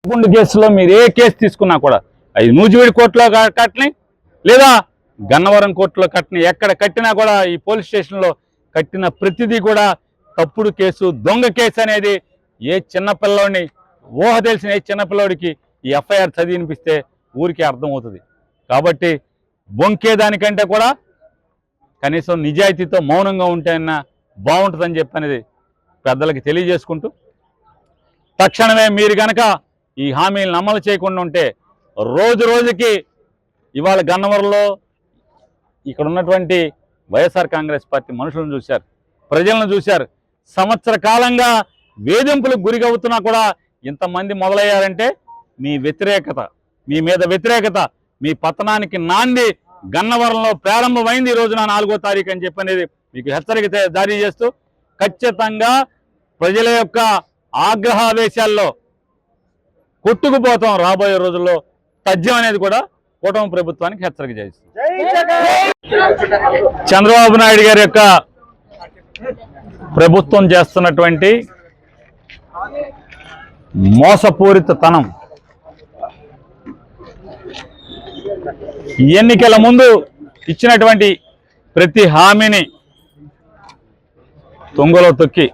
గుండు కేసులో మీరు ఏ కేసు తీసుకున్నా కూడా అది నూజివీడు కోర్టులో కట్టని లేదా గన్నవరం కోర్టులో కట్టని ఎక్కడ కట్టినా కూడా ఈ పోలీస్ స్టేషన్లో కట్టిన ప్రతిదీ కూడా తప్పుడు కేసు, దొంగ కేసు అనేది ఏ చిన్నపిల్లోడిని ఊహ తెలిసిన ఏ చిన్నపిల్లోడికి ఈ ఎఫ్ఐఆర్ చదివినిపిస్తే ఊరికి అర్థమవుతుంది. కాబట్టి బొంకేదానికంటే కూడా కనీసం నిజాయితీతో మౌనంగా ఉంటేనా బాగుంటుందని చెప్పనేది పెద్దలకి తెలియజేసుకుంటూ, తక్షణమే మీరు కనుక ఈ హామీలను అమలు చేయకుండా ఉంటే రోజు రోజుకి ఇవాళ గన్నవరంలో ఇక్కడ ఉన్నటువంటి వైఎస్ఆర్ కాంగ్రెస్ పార్టీ మనుషులను చూశారు, ప్రజలను చూశారు. సంవత్సర కాలంగా వేధింపులకు గురిగవుతున్నా కూడా ఇంతమంది మొదలయ్యారంటే మీ వ్యతిరేకత, మీ మీద వ్యతిరేకత, మీ పతనానికి నాంది గన్నవరంలో ప్రారంభమైంది ఈ రోజున 4వ తారీఖు అని చెప్పనేది మీకు హెచ్చరిక జారీ చేస్తూ, ఖచ్చితంగా ప్రజల యొక్క ఆగ్రహావేశాల్లో కొట్టుకుపోతాం రాబోయే రోజుల్లో తథ్యం అనేది కూడా కూటమి ప్రభుత్వానికి హెచ్చరిక చేస్తుంది. చంద్రబాబు నాయుడు గారి యొక్క ప్రభుత్వం చేస్తున్నటువంటి మోసపూరితతనం, ఎన్నికల ముందు ఇచ్చినటువంటి ప్రతి హామీని తుంగలో తొక్కి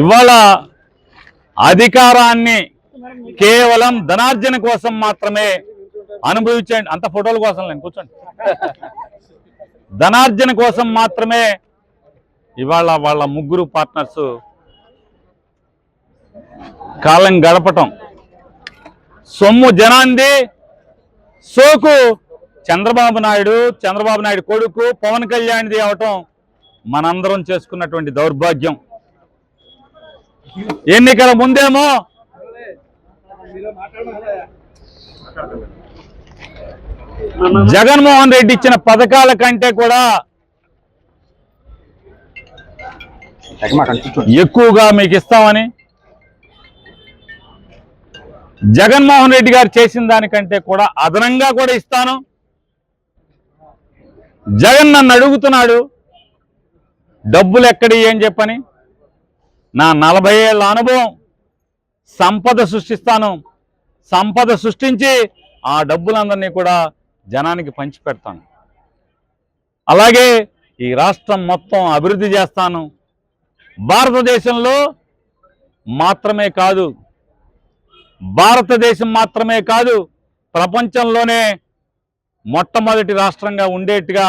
ఇవాళ అధికారాన్ని కేవలం ధనార్జన కోసం మాత్రమే అనుభవించండి, అంత ఫోటోల కోసం నేను కూర్చోండి, ధనార్జన కోసం మాత్రమే ఇవాళ వాళ్ళ ముగ్గురు పార్ట్నర్స్ కాలం గడపటం, సొమ్ము జనాంది, సోకు చంద్రబాబు నాయుడు కొడుకు పవన్ కళ్యాణ్ది అవటం మనందరం చేసుకున్నటువంటి దౌర్భాగ్యం. ఎన్నికల ముందేమో జగన్మోహన్ రెడ్డి ఇచ్చిన పథకాల కంటే కూడా ఎక్కువగా మీకు ఇస్తామని, జగన్మోహన్ రెడ్డి గారు చేసిన దానికంటే కూడా అదనంగా కూడా ఇస్తాను, జగన్ నన్ను అడుగుతున్నాడు డబ్బులు ఎక్కడి అని చెప్పని, నా 40 ఏళ్ల అనుభవం, సంపద సృష్టిస్తాను, సంపద సృష్టించి ఆ డబ్బులందరినీ కూడా జనానికి పంచిపెడతాను, అలాగే ఈ రాష్ట్రం మొత్తం అభివృద్ధి చేస్తాను, భారతదేశం మాత్రమే కాదు ప్రపంచంలోనే మొట్టమొదటి రాష్ట్రంగా ఉండేట్టుగా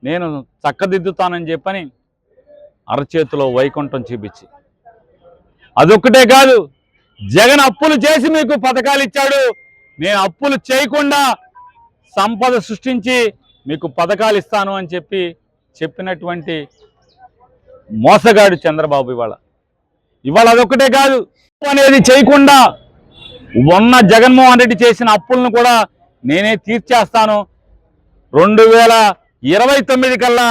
నేను చక్కదిద్దుతానని చెప్పని అరచేతిలో వైకుంఠం చూపించి, అదొక్కటే కాదు జగన్ అప్పులు చేసి మీకు పథకాలు ఇచ్చాడు, నేను అప్పులు చేయకుండా సంపద సృష్టించి మీకు పథకాలు ఇస్తాను అని చెప్పినటువంటి మోసగాడు చంద్రబాబు. ఇవాళ అదొక్కటే కాదు అనేది చేయకుండా ఉన్న జగన్మోహన్ రెడ్డి చేసిన అప్పులను కూడా నేనే తీర్చేస్తాను, 2029 కల్లా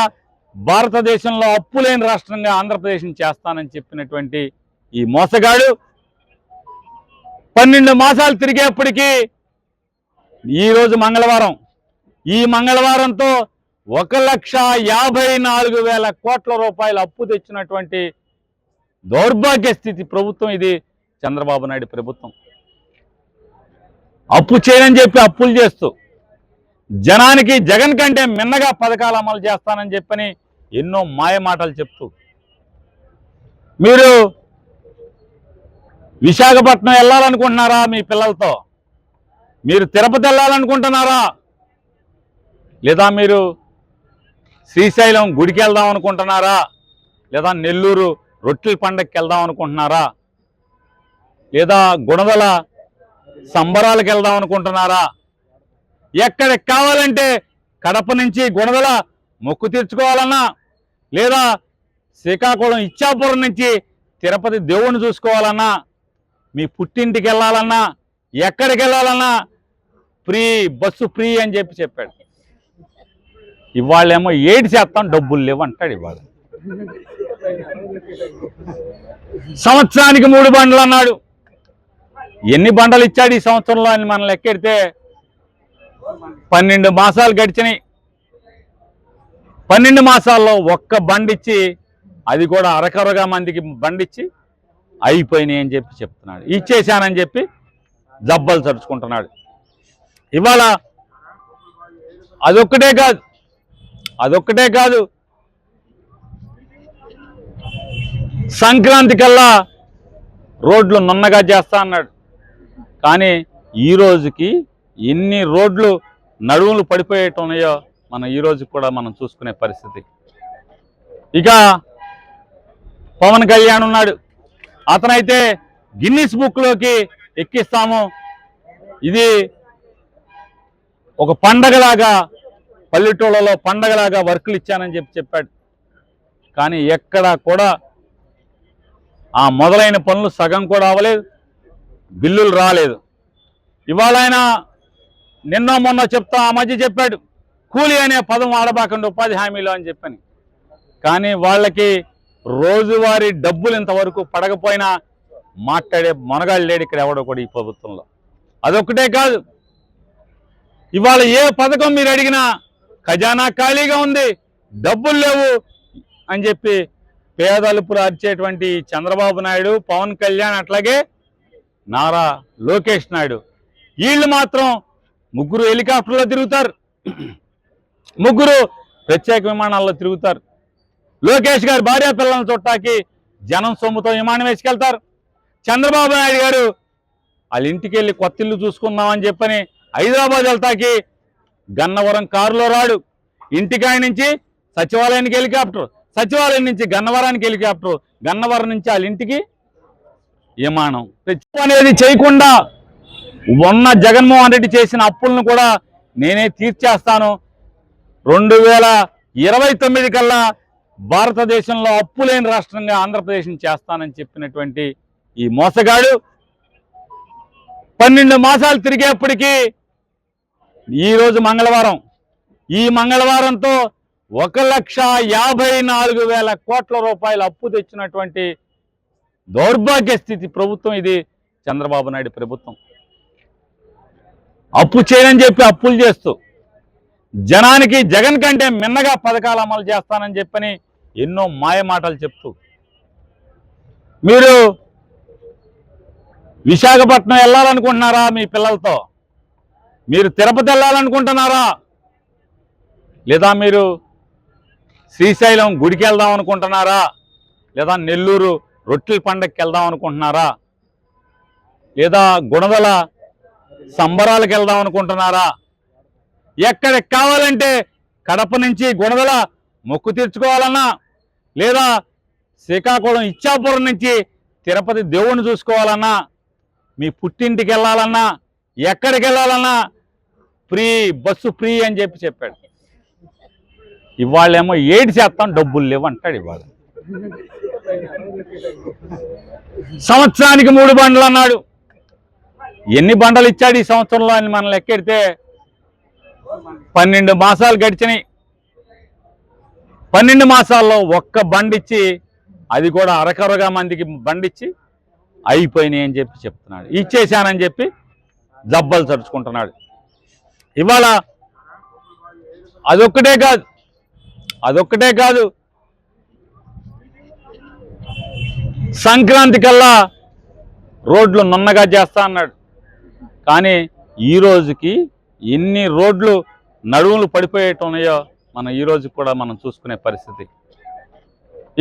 భారతదేశంలో అప్పు లేని రాష్ట్రంగా ఆంధ్రప్రదేశ్ని చేస్తానని చెప్పినటువంటి ఈ మోసగాడు 12 మాసాలు తిరిగేప్పటికీ ఈరోజు మంగళవారం, ఈ మంగళవారంతో 1,54,000 కోట్ల రూపాయల అప్పు తెచ్చినటువంటి దౌర్భాగ్య స్థితి ప్రభుత్వం ఇది చంద్రబాబు నాయుడు ప్రభుత్వం. అప్పు చేయనని చెప్పి అప్పులు చేస్తూ, జనానికి జగన్ కంటే మిన్నగా పథకాలు అమలు చేస్తానని చెప్పని ఎన్నో మాయ మాటలు చెప్తూ, మీరు విశాఖపట్నం వెళ్ళాలనుకుంటున్నారా మీ పిల్లలతో, మీరు తిరుపతి వెళ్ళాలనుకుంటున్నారా, లేదా మీరు శ్రీశైలం గుడికి వెళ్దాం అనుకుంటున్నారా, లేదా నెల్లూరు రొట్టెల పండగకి వెళ్దాం అనుకుంటున్నారా, లేదా గుణదల సంబరాలకు వెళ్దాం అనుకుంటున్నారా, ఎక్కడికి కావాలంటే కడప నుంచి గుణదల మొక్కు తీర్చుకోవాలన్నా, లేదా శ్రీకాకుళం ఇచ్చాపురం నుంచి తిరుపతి దేవుణ్ణి చూసుకోవాలన్నా, మీ పుట్టింటికి వెళ్ళాలన్నా, ఎక్కడికి వెళ్ళాలన్నా బస్సు ఫ్రీ అని చెప్పాడు. ఇవాళేమో 7% డబ్బులు లేవు అంటాడు. ఇవాళ సంవత్సరానికి 3 బండ్లు అన్నాడు. ఎన్ని బండలు ఇచ్చాడు ఈ సంవత్సరంలో అని మనం లెక్కెడితే 12 మాసాలు గడిచినాయి. 12 మాసాల్లో ఒక్క బండిచ్చి, అది కూడా అరకొరగా మందికి బండిచ్చి అయిపోయినాయి అని చెప్పి చెప్తున్నాడు. ఇచ్చేశానని చెప్పి జబ్బలు తడుచుకుంటున్నాడు. ఇవాళ అదొక్కటే కాదు సంక్రాంతి కల్లా రోడ్లు నున్నగా చేస్తా అన్నాడు. కానీ ఈ రోజుకి ఎన్ని రోడ్లు నడువులు పడిపోయేట్టున్నాయో మనం ఈ రోజు కూడా మనం చూసుకునే పరిస్థితి. ఇక పవన్ కళ్యాణ్ ఉన్నాడు, అతనైతే గిన్నిస్ బుక్లోకి ఎక్కిస్తాము, ఇది ఒక పండగలాగా పల్లెటూళ్ళలో పండగలాగా వర్కులు ఇచ్చానని చెప్పాడు. కానీ ఎక్కడా కూడా ఆ మొదలైన పనులు సగం కూడా అవ్వలేదు, బిల్లులు రాలేదు. ఇవాళ ఆయన నిన్న మొన్న చెప్తా ఆ మధ్య చెప్పాడు కూలీ అనే పదం వాడబాకండి ఉపాధి హామీలో అని చెప్పని. కానీ వాళ్ళకి రోజువారీ డబ్బులు ఇంతవరకు పడకపోయినా మాట్లాడే మొనగాళ్ళు లేడు ఇక్కడ ఎవడో కూడా ఈ ప్రభుత్వంలో. అదొక్కటే కాదు, ఇవాళ ఏ పథకం మీరు అడిగినా ఖజానా ఖాళీగా ఉంది, డబ్బులు లేవు అని చెప్పి పేదలుపులు అరిచేటువంటి చంద్రబాబు నాయుడు, పవన్ కళ్యాణ్, అట్లాగే నారా లోకేష్ నాయుడు, వీళ్ళు మాత్రం ముగ్గురు హెలికాప్టర్లో తిరుగుతారు, ముగ్గురు ప్రత్యేక విమానాల్లో తిరుగుతారు. లోకేష్ గారు భార్య పిల్లలను చుట్టాకి జనం సొమ్ముతో విమానం వేసుకెళ్తారు. చంద్రబాబు నాయుడు గారు వాళ్ళ ఇంటికి వెళ్ళి కొత్త ఇల్లు చూసుకుందామని చెప్పని హైదరాబాద్ వెళ్తాకి గన్నవరం కారులో రాడు. ఇంటికాయ నుంచి సచివాలయానికి హెలికాప్టర్, సచివాలయం నుంచి గన్నవరానికి హెలికాప్టర్, గన్నవరం నుంచి వాళ్ళ ఇంటికి విమానం. అనేది చేయకుండా ఉన్న జగన్మోహన్ రెడ్డి చేసిన అప్పులను కూడా నేనే తీర్చేస్తాను, 2029 కల్లా భారతదేశంలో అప్పు లేని రాష్ట్రంగా ఆంధ్రప్రదేశ్ని చేస్తానని చెప్పినటువంటి ఈ మోసగాడు 12 మాసాలు తిరిగేప్పటికీ ఈరోజు మంగళవారం, ఈ మంగళవారంతో 1,54,000 కోట్ల రూపాయలు అప్పు తెచ్చినటువంటి దౌర్భాగ్య స్థితి ప్రభుత్వం ఇది చంద్రబాబు నాయుడు ప్రభుత్వం. అప్పు చేయని చెప్పి అప్పులు చేస్తూ జనానికి జగన్ కంటే మిన్నగా పథకాలు అమలు చేస్తానని చెప్పని ఎన్నో మాయ మాటలు చెప్తూ, మీరు విశాఖపట్నం వెళ్ళాలనుకుంటున్నారా మీ పిల్లలతో, మీరు తిరుపతి వెళ్ళాలనుకుంటున్నారా, లేదా మీరు శ్రీశైలం గుడికి వెళ్దాం అనుకుంటున్నారా, లేదా నెల్లూరు రొట్టెల పండగకి వెళ్దాం అనుకుంటున్నారా, లేదా గుణదల సంబరాలకు వెళ్దాం అనుకుంటున్నారా, ఎక్కడికి కావాలంటే కడప నుంచి గుణదల మొక్కు తీర్చుకోవాలన్నా, లేదా శ్రీకాకుళం ఇచ్చాపురం నుంచి తిరుపతి దేవుణ్ణి చూసుకోవాలన్నా, మీ పుట్టింటికి వెళ్ళాలన్నా, ఎక్కడికి వెళ్ళాలన్నా ఫ్రీ, బస్సు ఫ్రీ అని చెప్పాడు. ఇవాళేమో 7% డబ్బులు లేవు అంటాడు. ఇవాళ సంవత్సరానికి 3 బండ్లు అన్నాడు. ఎన్ని బండలు ఇచ్చాడు ఈ సంవత్సరంలో అని మనం లెక్కెడితే 12 మాసాలు గడిచినాయి. 12 మాసాల్లో ఒక్క బండిచ్చి, అది కూడా అరకరగా మందికి బండిచ్చి అయిపోయినాయి అని చెప్తున్నాడు. ఇచ్చేశానని చెప్పి జబ్బలు తడుచుకుంటున్నాడు. ఇవాళ అదొక్కటే కాదు సంక్రాంతి కల్లా రోడ్లు నున్నగా చేస్తా అన్నాడు. కానీ ఈ రోజుకి ఎన్ని రోడ్లు నడువులు పడిపోయేట్టున్నాయో మనం ఈ రోజు కూడా మనం చూసుకునే పరిస్థితి.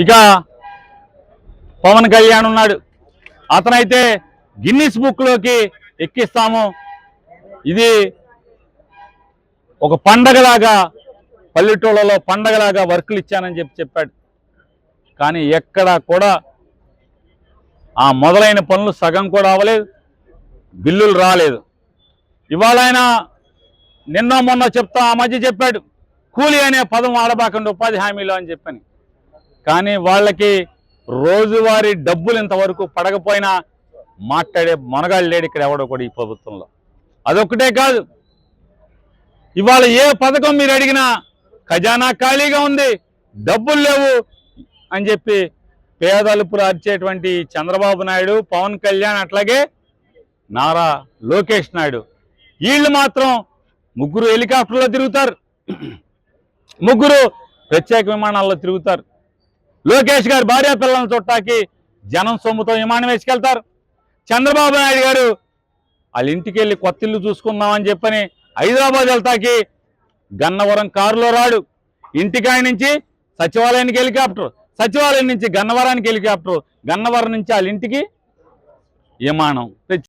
ఇక పవన్ కళ్యాణ్ ఉన్నాడు, అతనైతే గిన్నిస్ బుక్లోకి ఎక్కిస్తాము, ఇది ఒక పండగలాగా పల్లెటూళ్ళలో పండగలాగా వర్కులు ఇచ్చానని చెప్పాడు. కానీ ఎక్కడా కూడా ఆ మొదలైన పనులు సగం కూడా అవ్వలేదు, బిల్లులు రాలేదు. ఇవాళ ఆయన నిన్న మొన్న చెప్తా ఆ మధ్య చెప్పాడు కూలీ అనే పదం వాడబాకండి ఉపాధి హామీలో అని చెప్పని. కానీ వాళ్ళకి రోజువారీ డబ్బులు ఇంతవరకు పడకపోయినా మాట్లాడే మొనగాళ్ళు లేడు ఇక్కడ ఎవడో కూడా ఈ ప్రభుత్వంలో. అదొక్కటే కాదు, ఇవాళ ఏ పథకం మీరు అడిగినా ఖజానా ఖాళీగా ఉంది, డబ్బులు లేవు అని చెప్పి పేదలుపులు అరిచేటువంటి చంద్రబాబు నాయుడు, పవన్ కళ్యాణ్, అట్లాగే నారా లోకేష్ నాయుడు, వీళ్ళు మాత్రం ముగ్గురు హెలికాప్టర్లో తిరుగుతారు, ముగ్గురు ప్రత్యేక విమానాల్లో తిరుగుతారు. లోకేష్ గారు భార్య పిల్లలను చుట్టాకి జనం సొమ్ముతో విమానం వేసుకెళ్తారు. చంద్రబాబు నాయుడు గారు వాళ్ళ ఇంటికి వెళ్ళి కొత్త ఇల్లు చూసుకుందామని చెప్పని హైదరాబాద్ వెళ్తాకి గన్నవరం కారులో రాడు. ఇంటికాయ నుంచి సచివాలయానికి హెలికాప్టర్, సచివాలయం నుంచి గన్నవరానికి హెలికాప్టర్, గన్నవరం నుంచి వాళ్ళ ఇంటికి విమానం.